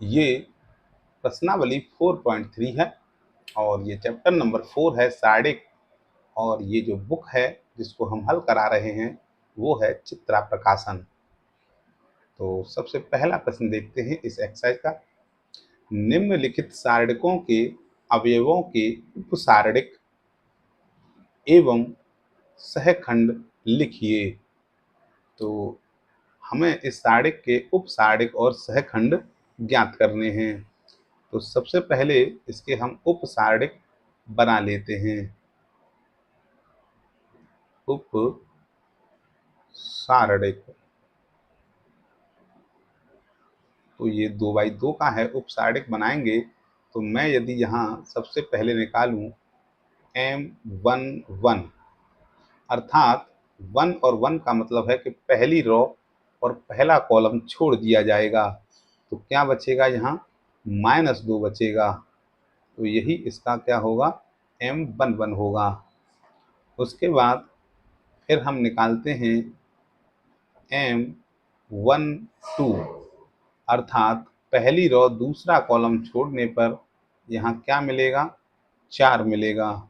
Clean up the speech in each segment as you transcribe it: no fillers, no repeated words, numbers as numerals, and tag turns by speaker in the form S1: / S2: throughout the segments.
S1: ये प्रश्नावली 4.3 है और ये चैप्टर नंबर 4 है सारडिक। और ये जो बुक है जिसको हम हल करा रहे हैं वो है चित्रा प्रकाशन। तो सबसे पहला प्रश्न देखते हैं इस एक्सरसाइज का। निम्नलिखित सारडिकों के अवयवों के उपसारडिक एवं सहखंड लिखिए। तो हमें इस सारडिक के उपसारडिक और सहखंड ज्ञात करने हैं। तो सबसे पहले इसके हम उपसारडिक बना लेते हैं। उपसारडिक, तो ये 2x2 का है। उपसारडिक बनाएंगे तो मैं यदि यहाँ सबसे पहले निकालूं M1 अर्थात 1 और 1 का मतलब है कि पहली रो और पहला कॉलम छोड़ दिया जाएगा, तो क्या बचेगा यहाँ -2 बचेगा। तो यही इसका क्या होगा M11 होगा। उसके बाद फिर हम निकालते हैं M12 अर्थात पहली रो दूसरा कॉलम छोड़ने पर यहाँ क्या मिलेगा 4 मिलेगा।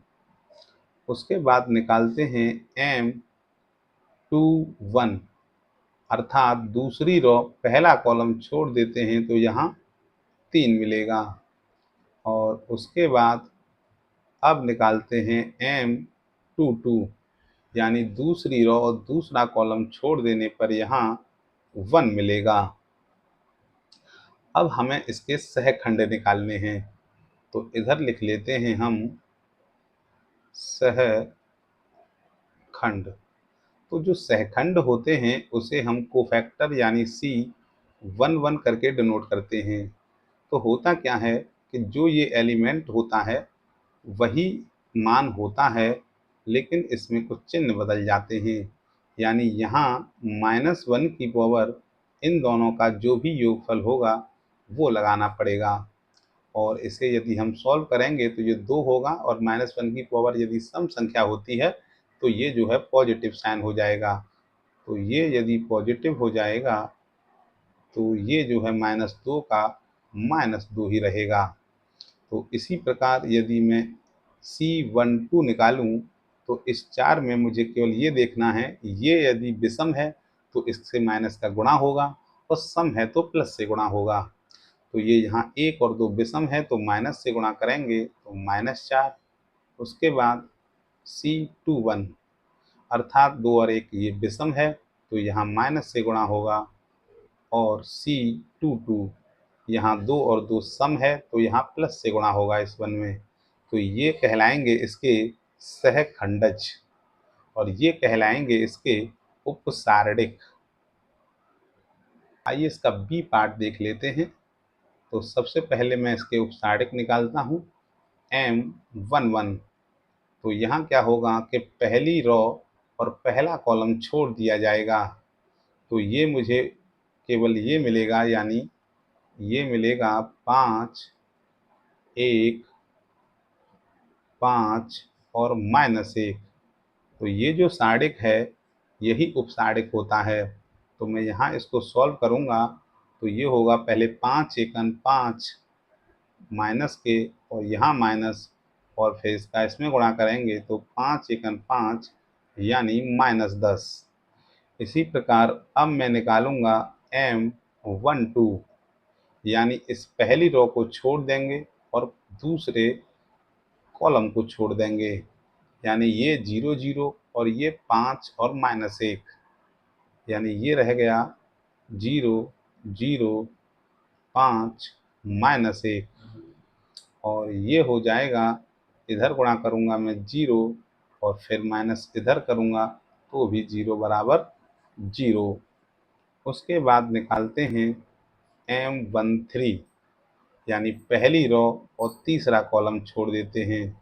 S1: उसके बाद निकालते हैं M21 अर्थात दूसरी रो पहला कॉलम छोड़ देते हैं तो यहाँ 3 मिलेगा। और उसके बाद अब निकालते हैं M22 यानी दूसरी रो और दूसरा कॉलम छोड़ देने पर यहाँ 1 मिलेगा। अब हमें इसके सहखंड निकालने हैं, तो इधर लिख लेते हैं हम सहखंड। तो जो सहखंड होते हैं उसे हम कोफैक्टर यानी C11 करके डिनोट करते हैं। तो होता क्या है कि जो ये एलिमेंट होता है वही मान होता है, लेकिन इसमें कुछ चिन्ह बदल जाते हैं। यानी यहाँ -1 की पावर इन दोनों का जो भी योगफल होगा वो लगाना पड़ेगा। और इसे यदि हम सॉल्व करेंगे तो ये 2 होगा और -1 की पावर यदि सम संख्या होती है तो ये जो है पॉजिटिव साइन हो जाएगा। तो ये यदि पॉजिटिव हो जाएगा तो ये जो है -2 का -2 ही रहेगा। तो इसी प्रकार यदि मैं C12 निकालूं तो इस 4 में मुझे केवल ये देखना है, ये यदि विषम है तो इससे माइनस का गुणा होगा और सम है तो प्लस से गुणा होगा। तो ये यहाँ 1 और 2 विषम है तो माइनस से गुणा करेंगे तो -4। उसके बाद C21 अर्थात 2 और 1 ये विषम है तो यहाँ माइनस से गुणा होगा। और C22 यहाँ 2 और 2 सम है तो यहाँ प्लस से गुणा होगा इस वन में। तो ये कहलाएंगे इसके सहखंडज और ये कहलाएंगे इसके उपसारडिक। आइए इसका बी पार्ट देख लेते हैं। तो सबसे पहले मैं इसके उपसारडिक निकालता हूँ M11। तो यहाँ क्या होगा कि पहली रो और पहला कॉलम छोड़ दिया जाएगा, तो ये मुझे केवल ये मिलेगा, यानी ये मिलेगा 5 1 5 और -1। तो ये जो सारडिक है यही उपसारडिक होता है। तो मैं यहाँ इसको सॉल्व करूँगा तो ये होगा पहले 5 एकन 5 माइनस के और यहाँ माइनस और फिर इसका इसमें गुणा करेंगे तो 5 एकन 5 यानी -10। इसी प्रकार अब मैं निकालूंगा M12 यानी इस पहली रो को छोड़ देंगे और दूसरे कॉलम को छोड़ देंगे, यानी ये 0 0 और ये 5 और -1, यानी ये रह गया 0 0 5 -1 और ये हो जाएगा। इधर गुणा करूँगा मैं 0 और फिर माइनस इधर करूँगा तो भी 0 बराबर 0। उसके बाद निकालते हैं M13 यानी पहली रो और तीसरा कॉलम छोड़ देते हैं,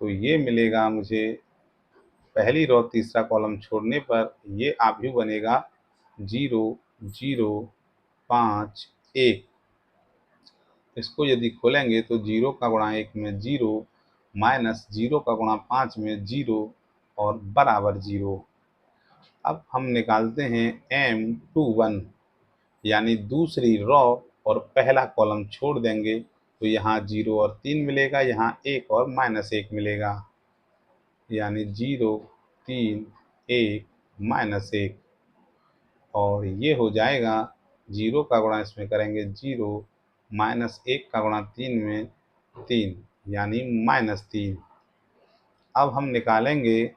S1: तो ये मिलेगा मुझे पहली रो तीसरा कॉलम छोड़ने पर ये आव्यूह बनेगा 0 0 5 1। इसको यदि खोलेंगे तो 0 का गुणा 1 में 0 माइनस 0 का गुणा 5 में 0 और बराबर 0। अब हम निकालते हैं M21 यानी दूसरी रो और पहला कॉलम छोड़ देंगे तो यहाँ 0 और 3 मिलेगा, यहाँ 1 और -1 मिलेगा, यानी 0 3 1 -1। और ये हो जाएगा 0 का गुणा इसमें करेंगे 0 -1 का गुणा 3 में 3, यानी -3। अब हम निकालेंगे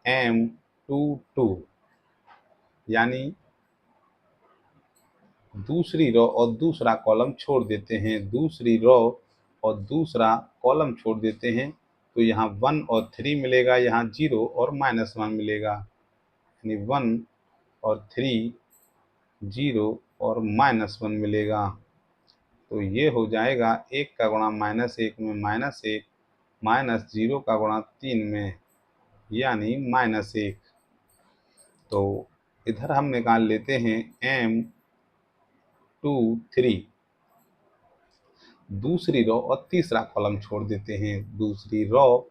S1: M22, यानी दूसरी रो और दूसरा कॉलम छोड़ देते हैं, दूसरी रो और दूसरा कॉलम छोड़ देते हैं तो यहाँ 1 और 3 मिलेगा, यहाँ 0 और -1 मिलेगा, यानी 1 और 3 0 और -1 मिलेगा। तो ये हो जाएगा 1 का गुणा -1 में -1 माइनस 0 का गुणा 3 में, यानी -1। तो इधर हम निकाल लेते हैं M23, दूसरी रो और तीसरा कॉलम छोड़ देते हैं, दूसरी रो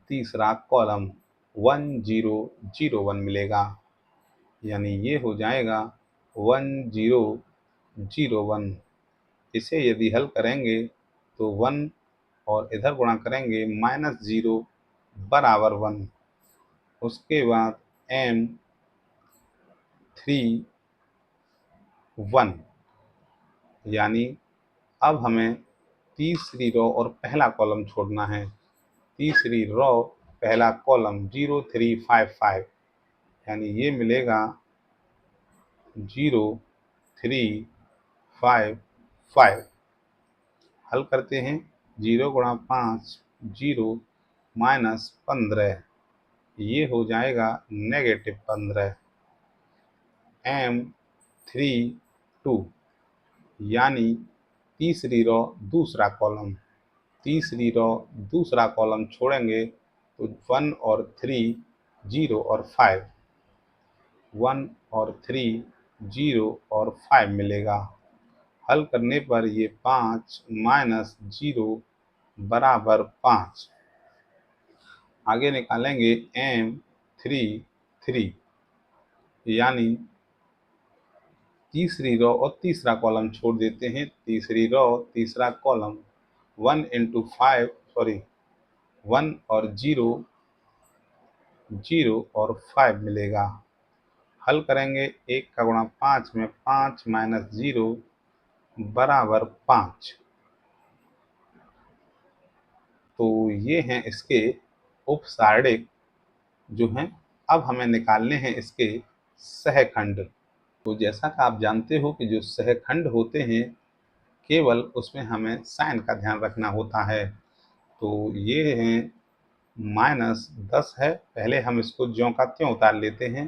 S1: तीसरा कॉलम 1 0 0 1 मिलेगा, यानी ये हो जाएगा 1 0 0 1। इसे यदि हल करेंगे तो 1 और इधर गुणा करेंगे -0 बराबर 1। उसके बाद M31, यानी अब हमें तीसरी रो और पहला कॉलम छोड़ना है, तीसरी रो पहला कॉलम 0 3 5 5, यानी ये मिलेगा 0 3 5 5। हल करते हैं, 0 गुणा 5 0 -15, ये हो जाएगा -15। M32, यानी तीसरी रो दूसरा कॉलम, तीसरी रो दूसरा कॉलम छोड़ेंगे तो 1 और 3 0 और 5, 1 और 3 0 और 5 मिलेगा। हल करने पर ये 5 -0 बराबर 5। आगे निकालेंगे M33, यानी तीसरी रो और तीसरा कॉलम छोड़ देते हैं, तीसरी रो तीसरा कॉलम 1 और 0 0 और 5 मिलेगा। हल करेंगे, 1 का गुणा 5 में 5 -0 बराबर 5। तो ये हैं इसके उपसारणिक जो हैं। अब हमें निकालने हैं इसके सहखंड। तो जैसा कि आप जानते हो कि जो सहखंड होते हैं केवल उसमें हमें साइन का ध्यान रखना होता है। तो ये हैं -10 है, पहले हम इसको ज्यों का त्यों उतार लेते हैं।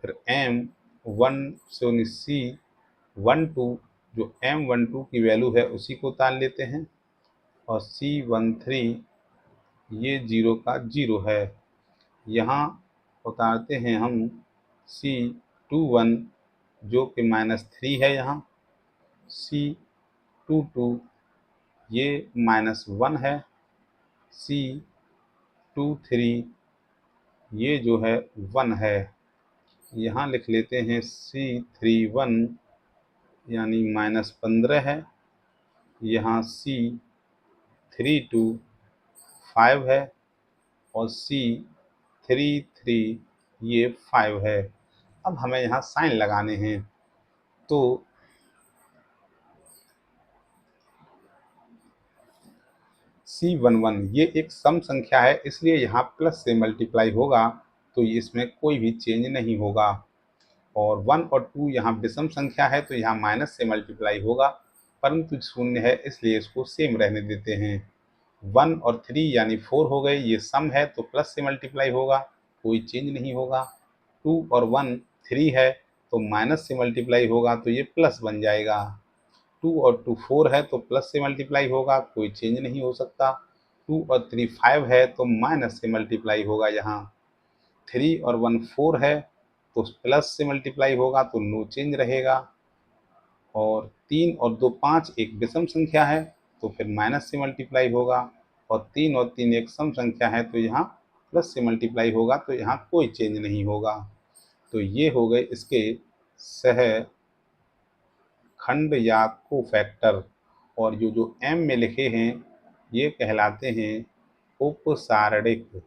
S1: फिर C12 जो M12 की वैल्यू है उसी को उतार लेते हैं, और C13 ये 0 का 0 है, यहाँ उतारते हैं हम C21 जो कि -3 है, यहाँ C22 ये -1 है, C23 ये जो है 1 है, यहाँ लिख लेते हैं C31 यानी -15 है, यहाँ C32 5 है, और C33 ये 5 है। अब हमें यहाँ साइन लगाने हैं, तो C11 ये एक सम संख्या है, इसलिए यहाँ प्लस से मल्टीप्लाई होगा, तो इसमें कोई भी चेंज नहीं होगा। और 1 और 2 यहाँ विषम संख्या है, तो यहाँ माइनस से मल्टीप्लाई होगा, परंतु शून्य है इसलिए इसको सेम रहने देते हैं। 1 और 3 यानी 4 हो गए, ये सम है तो प्लस से मल्टीप्लाई होगा, कोई चेंज नहीं होगा। 2 और 1 3 है तो माइनस से मल्टीप्लाई होगा, तो ये प्लस बन जाएगा। 2 और 2 4 है तो प्लस से मल्टीप्लाई होगा, कोई चेंज नहीं हो सकता। 2 और 3 5 है तो माइनस से मल्टीप्लाई होगा, यहाँ 3 और 1 4 है तो प्लस से मल्टीप्लाई होगा, तो नो चेंज रहेगा। और 3 और 2 5 एक विषम संख्या है तो फिर माइनस से मल्टीप्लाई होगा, और 3 और 3 एक सम संख्या है तो यहाँ प्लस से मल्टीप्लाई होगा, तो यहाँ कोई चेंज नहीं होगा। तो ये हो गए इसके सह खंड या कोफैक्टर, और जो जो एम में लिखे हैं ये कहलाते हैं उपसारणिक।